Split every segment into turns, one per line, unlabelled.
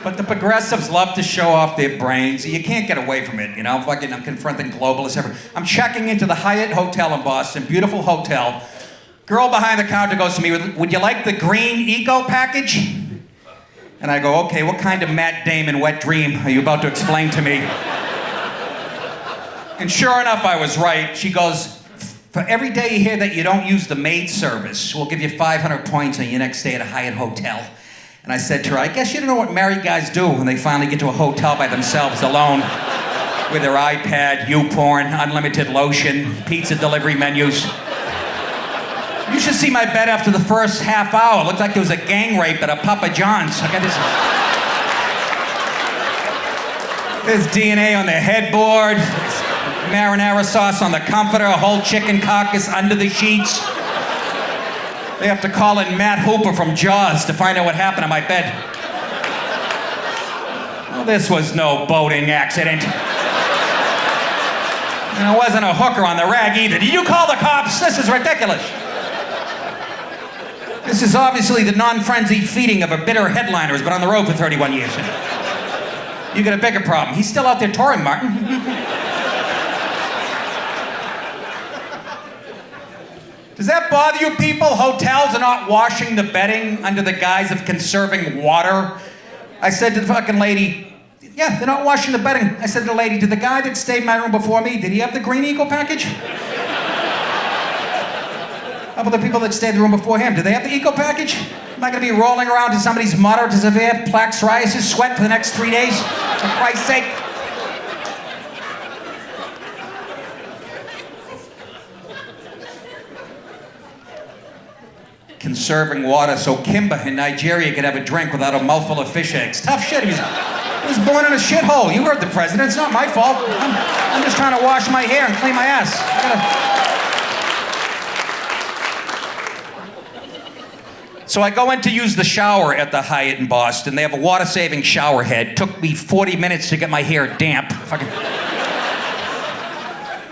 But the progressives love to show off their brains. You can't get away from it, you know? Fucking, I'm confronting globalists. I'm checking into the Hyatt Hotel in Boston, beautiful hotel. Girl behind the counter goes to me, would you like the green eco package? And I go, okay, what kind of Matt Damon wet dream are you about to explain to me? And sure enough, I was right. She goes, for every day you hear that you don't use the maid service, we'll give you 500 points on your next stay at a Hyatt hotel. And I said to her, I guess you don't know what married guys do when they finally get to a hotel by themselves alone with their iPad, YouPorn, unlimited lotion, pizza delivery menus. You should see my bed after the first half hour. It looked like there was a gang rape at a Papa John's. I got this. There's DNA on the headboard, marinara sauce on the comforter, a whole chicken carcass under the sheets. They have to call in Matt Hooper from Jaws to find out what happened in my bed. Well, this was no boating accident. And it wasn't a hooker on the rag either. Did you call the cops? This is ridiculous. This is obviously the non-frenzied feeding of a bitter headliner who's been on the road for 31 years. You got a bigger problem. He's still out there touring, Martin. Does that bother you people? Hotels are not washing the bedding under the guise of conserving water. I said to the fucking lady, yeah, they're not washing the bedding. I said to the lady, did the guy that stayed in my room before me, did he have the green eco package? How about the people that stayed in the room before him? Did they have the eco package? Am I going to be rolling around to somebody's moderate to severe plaque psoriasis sweat for the next 3 days? For Christ's sake. Conserving water so Kimba in Nigeria could have a drink without a mouthful of fish eggs. Tough shit. He was born in a shithole. You heard the president. It's not my fault. I'm just trying to wash my hair and clean my ass. So I go in to use the shower at the Hyatt in Boston. They have a water-saving shower head. Took me 40 minutes to get my hair damp.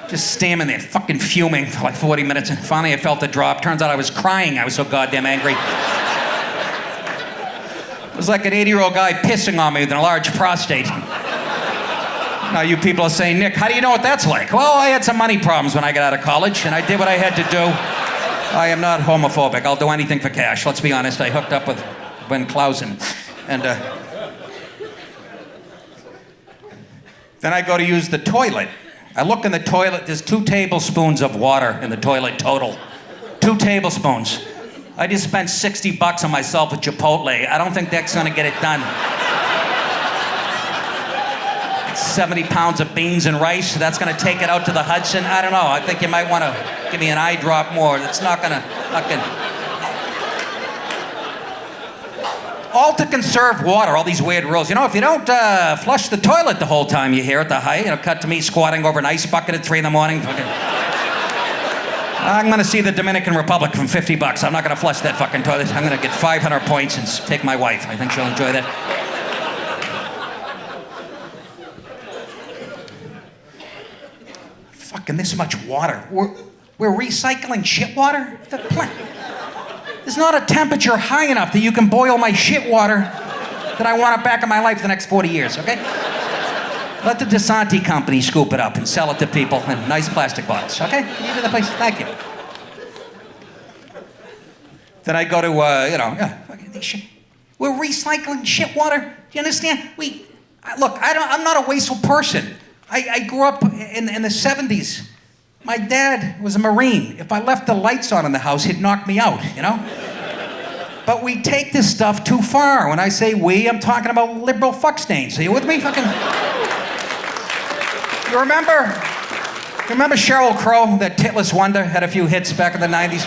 Just standing there, fucking fuming for like 40 minutes, and finally I felt the drop. Turns out I was crying. I was so goddamn angry. It was like an 80-year-old guy pissing on me with a large prostate. Now you people are saying, Nick, how do you know what that's like? Well, I had some money problems when I got out of college, and I did what I had to do. I am not homophobic. I'll do anything for cash. Let's be honest. I hooked up with Ben Clausen, and then I go to use the toilet. I look in the toilet, there's 2 tablespoons of water in the toilet total. 2 tablespoons. I just spent $60 on myself at Chipotle. I don't think that's gonna get it done. 70 pounds of beans and rice, that's gonna take it out to the Hudson. I don't know, I think you might wanna give me an eye drop more. That's not gonna fucking... All to conserve water, all these weird rules. You know, if you don't flush the toilet the whole time you're here at the Hyatt, cut to me squatting over an ice bucket at 3 in the morning. I'm gonna see the Dominican Republic for $50. I'm not gonna flush that fucking toilet. I'm gonna get 500 points and take my wife. I think she'll enjoy that. Fucking this much water. We're recycling shit water? There's not a temperature high enough that you can boil my shit water that I want it back in my life the next 40 years, okay? Let the DeSanti company scoop it up and sell it to people in nice plastic bottles, okay? Can you do that, please? Thank you. Then I go to, we're recycling shit water. Do you understand? I'm not a wasteful person. I grew up in the 70s. My dad was a Marine. If I left the lights on in the house, he'd knock me out, you know? But we take this stuff too far. When I say we, I'm talking about liberal fuckstains. Are you with me? You remember Sheryl Crow, that titless wonder, had a few hits back in the 90s?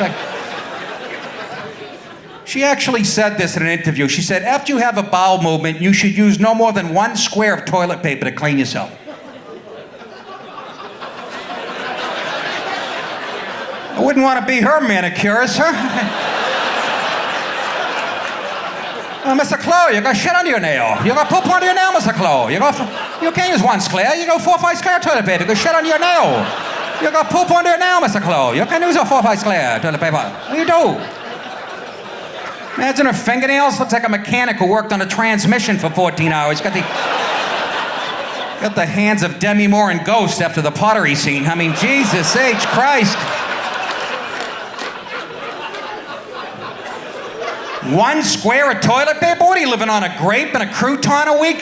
She actually said this in an interview. She said, after you have a bowel movement, you should use no more than 1 square of toilet paper to clean yourself. I wouldn't want to be her manicurist, huh? Mr. Clow, you got shit under your nail. You got poop under your nail, Mr. Clow. You can't use 1 square. You got 4 or 5 square toilet paper. You got shit under your nail. You got poop under your nail, Mr. Clow. You can't use a 4 or 5 square toilet paper. What do you do? Imagine her fingernails. Looks like a mechanic who worked on a transmission for 14 hours. Got the hands of Demi Moore and Ghost after the pottery scene. I mean, Jesus H. Christ. 1 square of toilet paper? What are you living on, a grape and a crouton a week?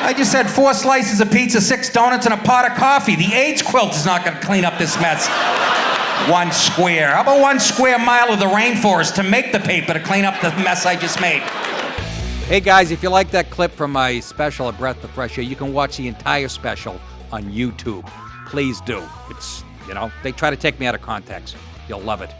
I just had 4 slices of pizza, 6 donuts, and a pot of coffee. The AIDS quilt is not going to clean up this mess. 1 square. How about 1 square mile of the rainforest to make the paper to clean up the mess I just made?
Hey guys, if you like that clip from my special, A Breath of Fresh Air, you can watch the entire special on YouTube. Please do. It's, they try to take me out of context. You'll love it.